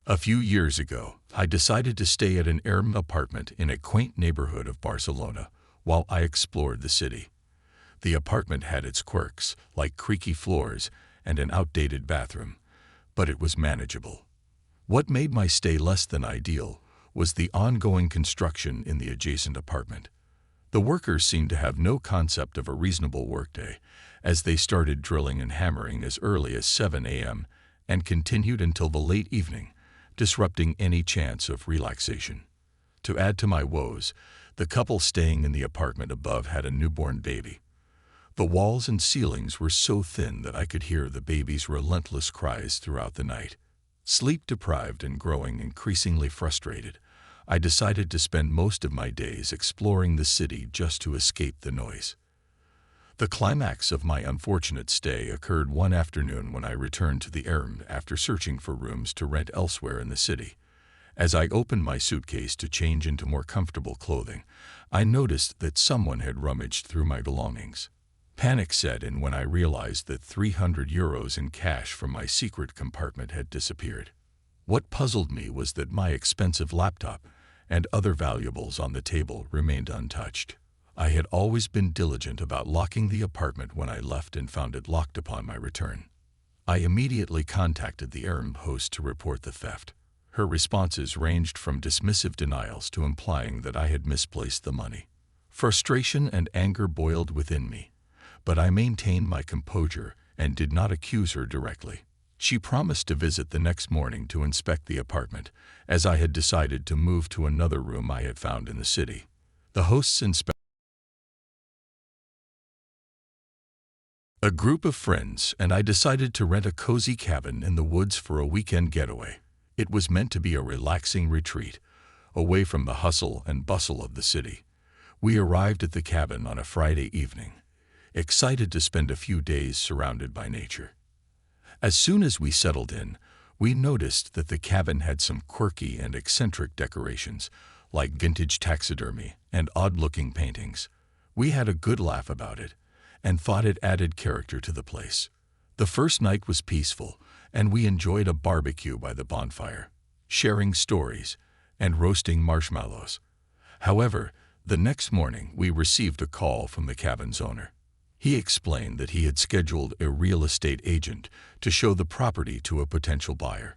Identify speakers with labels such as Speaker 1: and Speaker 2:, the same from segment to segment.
Speaker 1: A few years ago, I decided to stay at an Airbnb apartment in a quaint neighborhood of Barcelona while I explored the city. The apartment had its quirks, like creaky floors and an outdated bathroom, but it was manageable. What made my stay less than ideal was the ongoing construction in the adjacent apartment. The workers seemed to have no concept of a reasonable workday, as they started drilling and hammering as early as 7 a.m. and continued until the late evening, disrupting any chance of relaxation. To add to my woes, the couple staying in the apartment above had a newborn baby. The walls and ceilings were so thin that I could hear the baby's relentless cries throughout the night. Sleep-deprived and growing increasingly frustrated, I decided to spend most of my days exploring the city just to escape the noise. The climax of my unfortunate stay occurred one afternoon when I returned to the Airbnb after searching for rooms to rent elsewhere in the city. As I opened my suitcase to change into more comfortable clothing, I noticed that someone had rummaged through my belongings. Panic set in when I realized that €300 in cash from my secret compartment had disappeared. What puzzled me was that my expensive laptop and other valuables on the table remained untouched. I had always been diligent about locking the apartment when I left and found it locked upon my return. I immediately contacted the Airbnb host to report the theft. Her responses ranged from dismissive denials to implying that I had misplaced the money. Frustration and anger boiled within me, but I maintained my composure and did not accuse her directly. She promised to visit the next morning to inspect the apartment, as I had decided to move to another room I had found in the city. The hosts inspected a group of friends, and I decided to rent a cozy cabin in the woods for a weekend getaway. It was meant to be a relaxing retreat, away from the hustle and bustle of the city. We arrived at the cabin on a Friday evening, excited to spend a few days surrounded by nature. As soon as we settled in, we noticed that the cabin had some quirky and eccentric decorations, like vintage taxidermy and odd-looking paintings. We had a good laugh about it, and thought it added character to the place. The first night was peaceful, and we enjoyed a barbecue by the bonfire, sharing stories and roasting marshmallows. However, the next morning we received a call from the cabin's owner. He explained that he had scheduled a real estate agent to show the property to a potential buyer,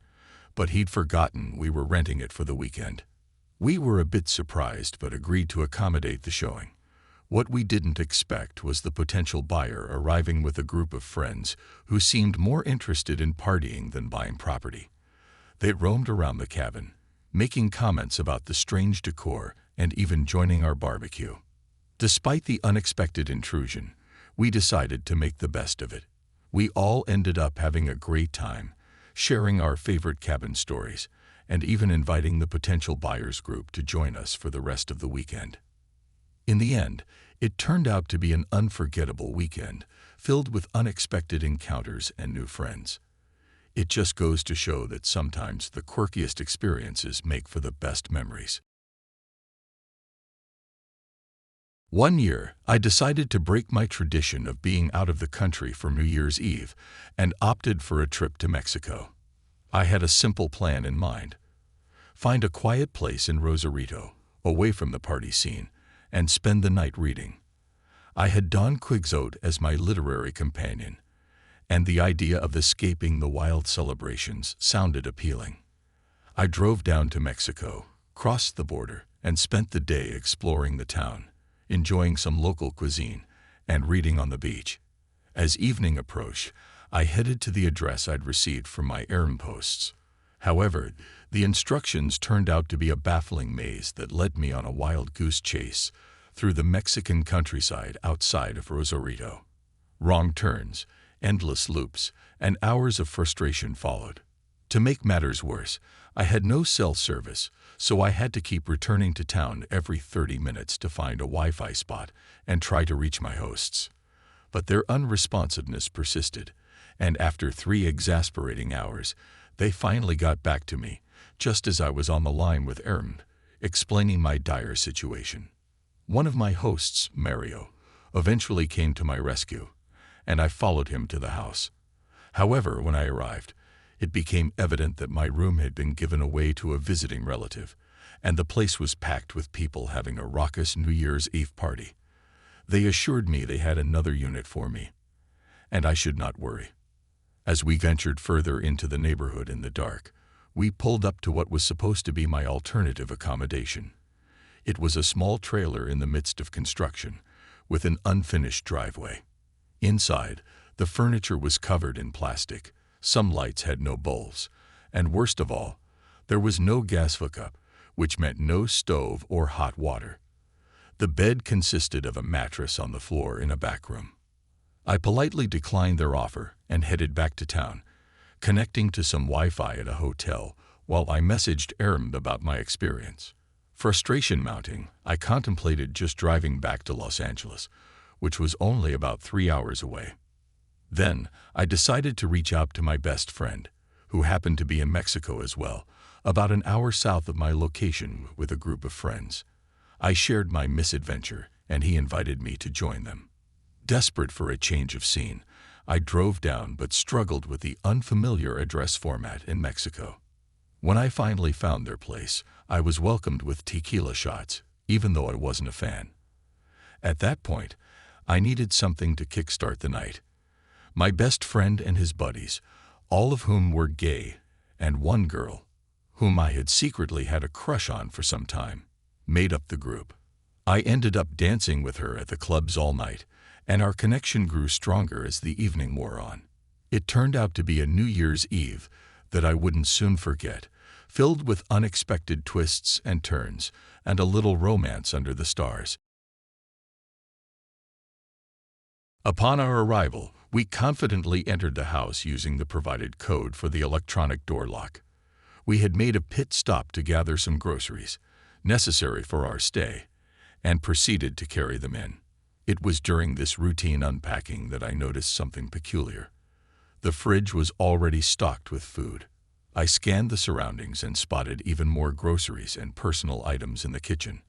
Speaker 1: but he'd forgotten we were renting it for the weekend. We were a bit surprised but agreed to accommodate the showing. What we didn't expect was the potential buyer arriving with a group of friends who seemed more interested in partying than buying property. They roamed around the cabin, making comments about the strange decor and even joining our barbecue. Despite the unexpected intrusion, we decided to make the best of it. We all ended up having a great time, sharing our favorite cabin stories, and even inviting the potential buyers group to join us for the rest of the weekend. In the end, it turned out to be an unforgettable weekend, filled with unexpected encounters and new friends. It just goes to show that sometimes the quirkiest experiences make for the best memories. One year, I decided to break my tradition of being out of the country for New Year's Eve and opted for a trip to Mexico. I had a simple plan in mind: find a quiet place in Rosarito, away from the party scene, and spend the night reading. I had Don Quixote as my literary companion, and the idea of escaping the wild celebrations sounded appealing. I drove down to Mexico, crossed the border, and spent the day exploring the town, enjoying some local cuisine, and reading on the beach. As evening approached, I headed to the address I'd received from my Airbnb hosts. However, the instructions turned out to be a baffling maze that led me on a wild goose chase through the Mexican countryside outside of Rosarito. Wrong turns, endless loops, and hours of frustration followed. To make matters worse, I had no cell service, so I had to keep returning to town every 30 minutes to find a Wi-Fi spot and try to reach my hosts. But their unresponsiveness persisted, and after 3 exasperating hours, they finally got back to me, just as I was on the line with Airbnb, explaining my dire situation. One of my hosts, Mario, eventually came to my rescue, and I followed him to the house. However, when I arrived, It became evident that my room had been given away to a visiting relative, and the place was packed with people having a raucous New Year's Eve party. They assured me they had another unit for me, and I should not worry. As we ventured further into the neighborhood in the dark, we pulled up to what was supposed to be my alternative accommodation. It was a small trailer in the midst of construction, with an unfinished driveway. Inside, the furniture was covered in plastic, some lights had no bulbs, and worst of all, there was no gas hookup, which meant no stove or hot water. The bed consisted of a mattress on the floor in a back room. I politely declined their offer and headed back to town, connecting to some Wi-Fi at a hotel while I messaged Aram about my experience. Frustration mounting, I contemplated just driving back to Los Angeles, which was only about 3 hours away. Then, I decided to reach out to my best friend, who happened to be in Mexico as well, about an hour south of my location with a group of friends. I shared my misadventure, and he invited me to join them. Desperate for a change of scene, I drove down but struggled with the unfamiliar address format in Mexico. When I finally found their place, I was welcomed with tequila shots, even though I wasn't a fan. At that point, I needed something to kickstart the night. My best friend and his buddies, all of whom were gay, and one girl, whom I had secretly had a crush on for some time, made up the group. I ended up dancing with her at the clubs all night, and our connection grew stronger as the evening wore on. It turned out to be a New Year's Eve that I wouldn't soon forget, filled with unexpected twists and turns, and a little romance under the stars. Upon our arrival, we confidently entered the house using the provided code for the electronic door lock. We had made a pit stop to gather some groceries, necessary for our stay, and proceeded to carry them in. It was during this routine unpacking that I noticed something peculiar. The fridge was already stocked with food. I scanned the surroundings and spotted even more groceries and personal items in the kitchen.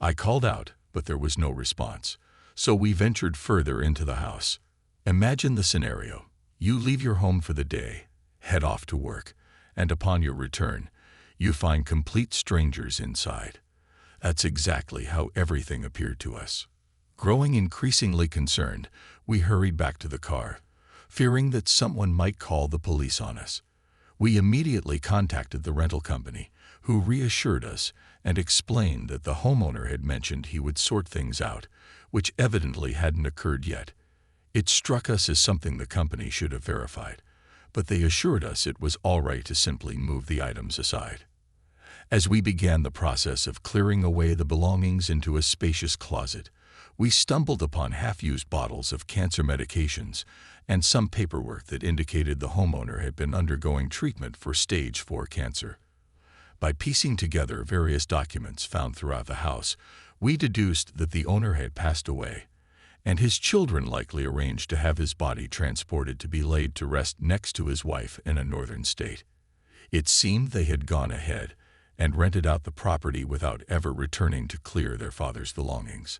Speaker 1: I called out, but there was no response, so we ventured further into the house. Imagine the scenario. You leave your home for the day, head off to work, and upon your return, you find complete strangers inside. That's exactly how everything appeared to us. Growing increasingly concerned, we hurried back to the car, fearing that someone might call the police on us. We immediately contacted the rental company, who reassured us and explained that the homeowner had mentioned he would sort things out, which evidently hadn't occurred yet. It struck us as something the company should have verified, but they assured us it was all right to simply move the items aside. As we began the process of clearing away the belongings into a spacious closet, we stumbled upon half-used bottles of cancer medications and some paperwork that indicated the homeowner had been undergoing treatment for stage 4 cancer. By piecing together various documents found throughout the house, we deduced that the owner had passed away, and his children likely arranged to have his body transported to be laid to rest next to his wife in a northern state. It seemed they had gone ahead and rented out the property without ever returning to clear their father's belongings.